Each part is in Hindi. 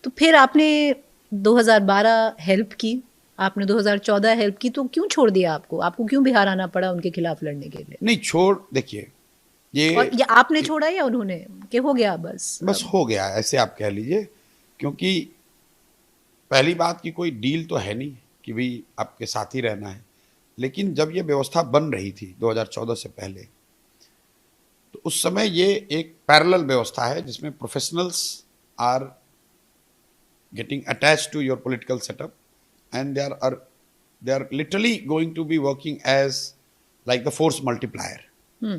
तो फिर आपने 2012 हेल्प की, आपने 2014 हेल्प की, तो क्यों छोड़ दिया आपको? आपको क्यों बिहार आना पड़ा उनके खिलाफ लड़ने के लिए? नहीं छोड़, देखिए और ये ये आपने छोड़ा या उन्होंने, कि हो गया बस बस अब? हो गया, ऐसे आप कह लीजिए। क्योंकि पहली बात की कोई डील तो है नहीं कि भाई आपके साथ ही रहना है। लेकिन जब ये व्यवस्था बन रही थी 2014 से पहले, तो उस समय ये एक पैरेलल व्यवस्था है जिसमें professionals are getting attached to your political setup, and they are literally going to be working as like the force multiplier. हम्म।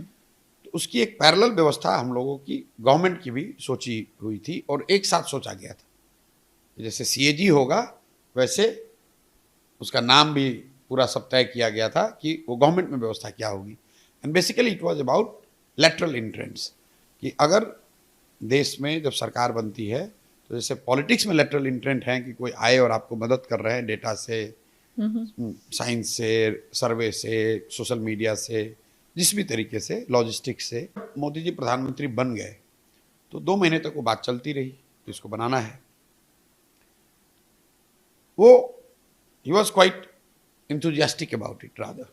तो उसकी एक पैरेलल व्यवस्था हम लोगों की गवर्नमेंट की भी सोची हुई थी और एक साथ सोचा गया था। जैसे सीएजी होगा वैसे उसका नाम भी पूरा सब तय किया गया था कि वो गवर्नमेंट में व्यवस्था क्या होगी। And basically it was about lateral entrance, कि अगर देश में जब सरकार बनती है तो जैसे पॉलिटिक्स में लेटरल इंटेंट है कि कोई आए और आपको मदद कर रहे हैं डेटा से, साइंस से, सर्वे से, सोशल मीडिया से, जिस भी तरीके से, लॉजिस्टिक्स से। मोदी जी प्रधानमंत्री बन गए तो 2 महीने तक वो बात चलती रही तो इसको बनाना है। वो he was quite enthusiastic about it rather,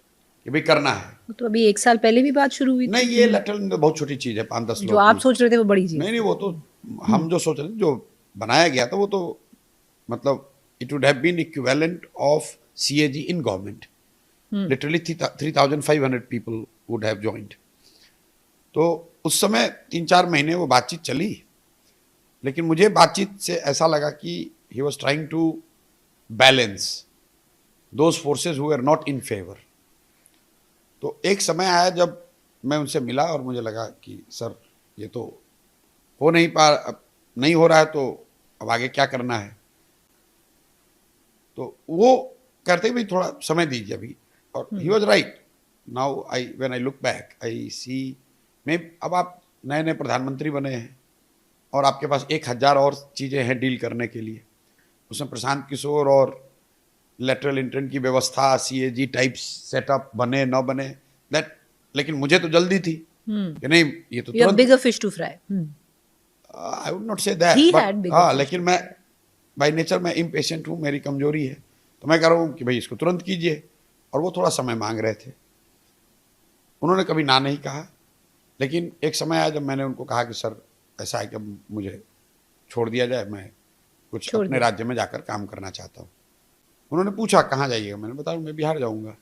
कि भाई करना है। तो अभी 1 साल पहले भी बात शुरू हुई नहीं थी। ये लेटरल बहुत छोटी चीज है, 5-10 जो लोग आप की। सोच रहे थे वो बड़ी नहीं चीज नहीं, थी। वो तो हम जो सोच रहे थे, जो बनाया गया था वो तो मतलब it would have been equivalent of CAG in government. Literally 3,500 people would have joined. तो उस समय 3-4 महीने वो बातचीत चली, लेकिन मुझे बातचीत से ऐसा लगा कि he was trying to balance those forces who are not in favour. तो एक समय आया जब मैं उनसे मिला और मुझे लगा कि सर ये तो हो नहीं पा, अब नहीं हो रहा है तो अब आगे क्या करना है। तो वो कहते भाई थोड़ा समय दीजिए अभी, और he was right. Now I when I look back I see, मैं अब आप नए नए प्रधानमंत्री बने हैं और आपके पास 1,000 और चीज़ें हैं डील करने के लिए। उसमें प्रशांत किशोर और लेटरल इंटेंट की व्यवस्था, सीएजी टाइप सेटअप बने न बने, दैट, लेकिन मुझे तो जल्दी थी कि नहीं ये तो यू हैव तुरंत। Bigger fish to fry. I would not say that, he but had bigger हाँ, फिश लेकिन टू मैं फ्राई। बाई नेचर मैं इम्पेशेंट हूँ, मेरी कमजोरी है। तो मैं कह रहा हूँ कि भाई इसको तुरंत कीजिए, और वो थोड़ा समय मांग रहे थे। उन्होंने कभी ना नहीं कहा, लेकिन एक समय आया जब मैंने उनको कहा कि सर ऐसा है कि मुझे छोड़ दिया जाए, मैं कुछ छोड़ अपने दिया। राज्य में जाकर काम करना चाहता हूँ। उन्होंने पूछा कहाँ जाइएगा, मैंने बताया मैं बिहार जाऊँगा।